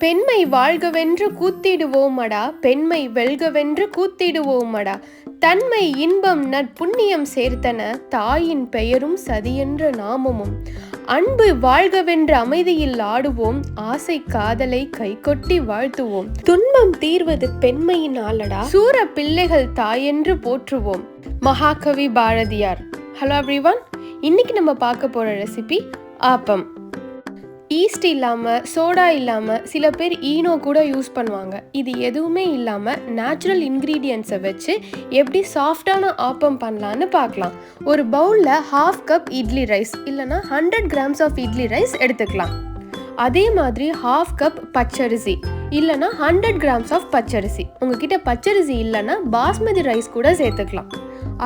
பெண்மை வாழ்கவென்று கூத்திடுவோமடா, பெண்மை வெல்கவென்று கூத்திடுவோமடா. தன்மை இன்பம் நற்புண்ணியம் சேர்த்தன, தாயின் பெயரும் சதியென்ற நாமமும். அன்பு வாழ்கவென்று அமைதியில் ஆடுவோம், ஆசை காதலை கைகொட்டி வாழ்த்துவோம். துன்பம் தீர்வது பெண்மையினாலடா, சூர பிள்ளைகள் தாயென்று போற்றுவோம். மகாகவி பாரதியார். ஹலோ எவ்ரிவன், இன்னைக்கு நம்ம பார்க்க போகிற ரெசிபி ஆப்பம். ஈஸ்ட் இல்லாமல், சோடா இல்லாமல், சில பேர் ஈனோ கூட யூஸ் பண்ணுவாங்க. இது எதுவுமே இல்லாமல் நேச்சுரல் இன்க்ரீடியன்ட்ஸை வச்சு எப்படி சாஃப்டான ஆப்பம் பண்ணலான்னு பார்க்கலாம். ஒரு பவுலில் 1/2 கப் இட்லி ரைஸ் இல்லைனா 100 grams ஆஃப் இட்லி ரைஸ் எடுத்துக்கலாம். அதே மாதிரி 1/2 கப் பச்சரிசி இல்லைனா 100 grams ஆஃப் பச்சரிசி. உங்ககிட்ட பச்சரிசி இல்லைன்னா பாஸ்மதி ரைஸ் கூட சேர்த்துக்கலாம்.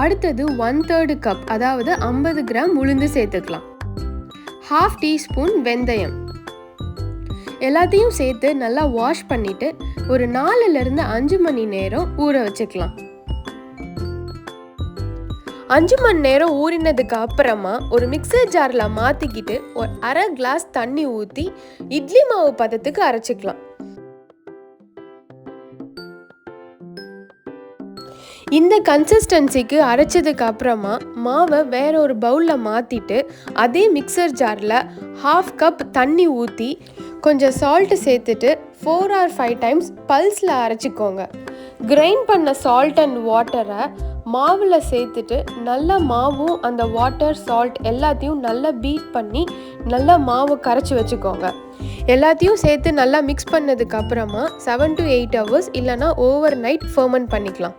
அடுத்தது 1/3 கப், அதாவது 50 கிராம் உளுந்து சேர்த்துக்கலாம். 1/2 டீஸ்பூன் வெந்தயம். எல்லாத்தையும் சேர்த்து நல்லா வாஷ் பண்ணிட்டு ஒரு 4லிருந்து 5 மணி நேரம் ஊற வச்சுக்கலாம். 5 மணி நேரம் ஊறினதுக்கு அப்புறமா ஒரு மிக்சர் ஜாரில் மாற்றிக்கிட்டு ஒரு 1/2 கிளாஸ் தண்ணி ஊற்றி இட்லி மாவு பதத்துக்கு அரைச்சிக்கலாம். இந்த கன்சிஸ்டன்சிக்கு அரைச்சதுக்கு அப்புறமா மாவை வேற ஒரு பவுலில் மாற்றிட்டு அதே மிக்சர் ஜாரில் 1/2 கப் தண்ணி ஊற்றி கொஞ்சம் சால்ட்டு சேர்த்துட்டு 4 or 5 டைம்ஸ் பல்ஸில் அரைச்சிக்கோங்க. கிரைண்ட் பண்ண சால்ட் அண்ட் வாட்டரை மாவில் சேர்த்துட்டு நல்லா மாவும் அந்த வாட்டர் சால்ட் எல்லாத்தையும் நல்லா பீட் பண்ணி நல்லா மாவு கரைச்சி வச்சுக்கோங்க. எல்லாத்தையும் சேர்த்து நல்லா மிக்ஸ் பண்ணதுக்கு அப்புறமா 7 to 8 hours இல்லைனா ஓவர் நைட் ஃபர்மெண்ட் பண்ணிக்கலாம்.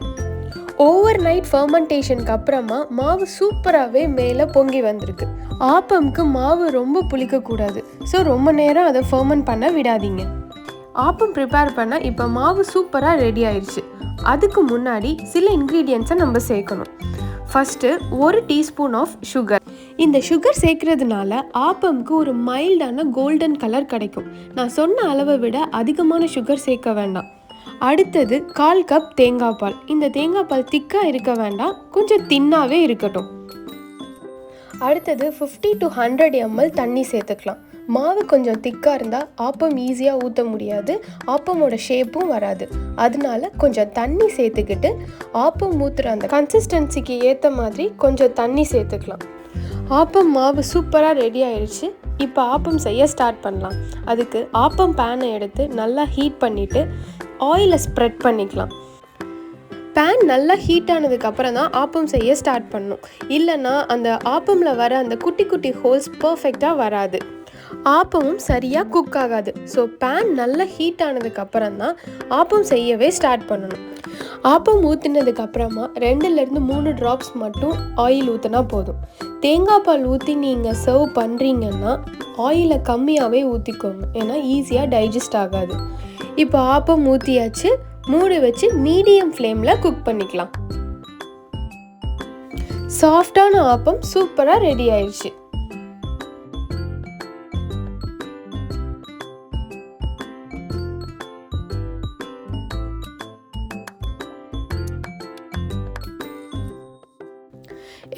ஓவர் நைட் ஃபர்மெண்டேஷனுக்கு அப்புறமா மாவு சூப்பராகவே மேலே பொங்கி வந்திருக்கு. ஆப்பம்க்கு மாவு ரொம்ப புளிக்கக்கூடாது, ஸோ ரொம்ப நேரம் அதை ஃபர்மெண்ட் பண்ண விடாதீங்க. ஆப்பம் ப்ரிப்பேர் பண்ண இப்போ மாவு சூப்பராக ரெடி ஆயிடுச்சு. அதுக்கு முன்னாடி சில இன்க்ரீடியன்ஸை நம்ம சேர்க்கணும். First 1 teaspoon of sugar. இந்த சுகர் சேர்க்கறதுனால ஆப்பம்க்கு ஒரு மைல்டான கோல்டன் கலர் கிடைக்கும். நான் சொன்ன அளவை விட அதிகமான சுகர் சேர்க்க வேண்டாம். அடுத்தது 1/4 கப் தேங்காய் பால். இந்த தேங்காய் பால் திக்காக இருக்க வேண்டாம், கொஞ்சம் தின்னாவே இருக்கட்டும். அடுத்தது 50 to 100 ml தண்ணி சேர்த்துக்கலாம். மாவு கொஞ்சம் திக்காக இருந்தால் ஆப்பம் ஈஸியாக ஊற்ற முடியாது, ஆப்பமோட ஷேப்பும் வராது. அதனால கொஞ்சம் தண்ணி சேர்த்துக்கிட்டு ஆப்பம் ஊற்றுற அந்த கன்சிஸ்டன்சிக்கு ஏற்ற மாதிரி கொஞ்சம் தண்ணி சேர்த்துக்கலாம். ஆப்பம் மாவு சூப்பராக ரெடி ஆயிடுச்சு. இப்போ ஆப்பம் செய்ய ஸ்டார்ட் பண்ணலாம். அதுக்கு ஆப்பம் பேனை எடுத்து நல்லா ஹீட் பண்ணிவிட்டு ஆயிலை ஸ்ப்ரெட் பண்ணிக்கலாம். பேன் நல்லா ஹீட் ஆனதுக்கப்புறம் தான் ஆப்பம் செய்ய ஸ்டார்ட் பண்ணணும். இல்லைன்னா அந்த ஆப்பமில் வர அந்த குட்டி குட்டி ஹோல்ஸ் பர்ஃபெக்டாக வராது, ஆப்பமும் சரியாக குக் ஆகாது. ஸோ பேன் நல்லா ஹீட் ஆனதுக்கப்புறம் தான் ஆப்பம் செய்யவே ஸ்டார்ட் பண்ணணும். ஆப்பம் ஊற்றினதுக்கு அப்புறமா 2லிருந்து 3 ட்ராப்ஸ் மட்டும் ஆயில் ஊற்றினா போதும். தேங்காய் பால் ஊற்றி நீங்கள் சர்வ் பண்ணுறீங்கன்னா ஆயிலை கம்மியாகவே ஊற்றிக்கோங்க, ஏன்னா ஈஸியாக டைஜஸ்ட் ஆகாது. இப்போ ஆப்பம் ஊற்றியாச்சு. மூடி வச்சு மீடியம் ஃப்ளேமில் குக் பண்ணிக்கலாம். சாஃப்டான ஆப்பம் சூப்பராக ரெடி ஆயிடுச்சு.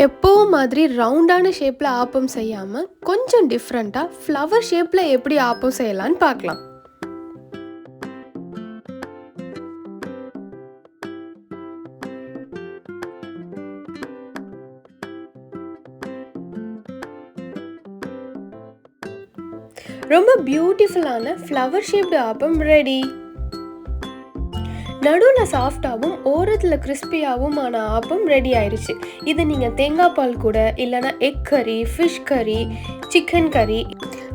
எப்போவும் மாதிரி ரவுண்டான ஷேப்பில் ஆப்பம் செய்யாமல் கொஞ்சம் டிஃப்ரெண்ட்டாக ஃப்ளவர் ஷேப்பில் எப்படி ஆப்பம் செய்யலான்னு பார்க்கலாம். ரொம்ப பியூட்டிஃபுல்லான ஃப்ளவர் ஷேப்டு ஆப்பம் ரெடி. நடுவில் சாஃப்டாகவும் ஓரத்தில் கிறிஸ்பியாகவும் ஆன ஆப்பம் ரெடி ஆயிடுச்சு. இது நீங்கள் தேங்காய் பால் கூட இல்லைனா எக் கறி, ஃபிஷ் கறி, சிக்கன் கறி,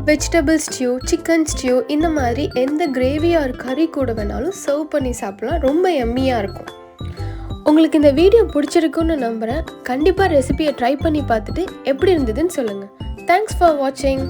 வெஜிடபிள் ஸ்டியூ, சிக்கன் ஸ்டியூ, இந்த மாதிரி எந்த கிரேவி ஆர் கறி கூட வேணாலும் சர்வ் பண்ணி சாப்பிடலாம். ரொம்ப எம்மியாக இருக்கும். உங்களுக்கு இந்த வீடியோ பிடிச்சிருக்குன்னு நம்புகிறேன். கண்டிப்பாக ரெசிபியை ட்ரை பண்ணி பார்த்துட்டு எப்படி இருந்ததுன்னு சொல்லுங்கள். தேங்க்ஸ் ஃபார் வாட்சிங்.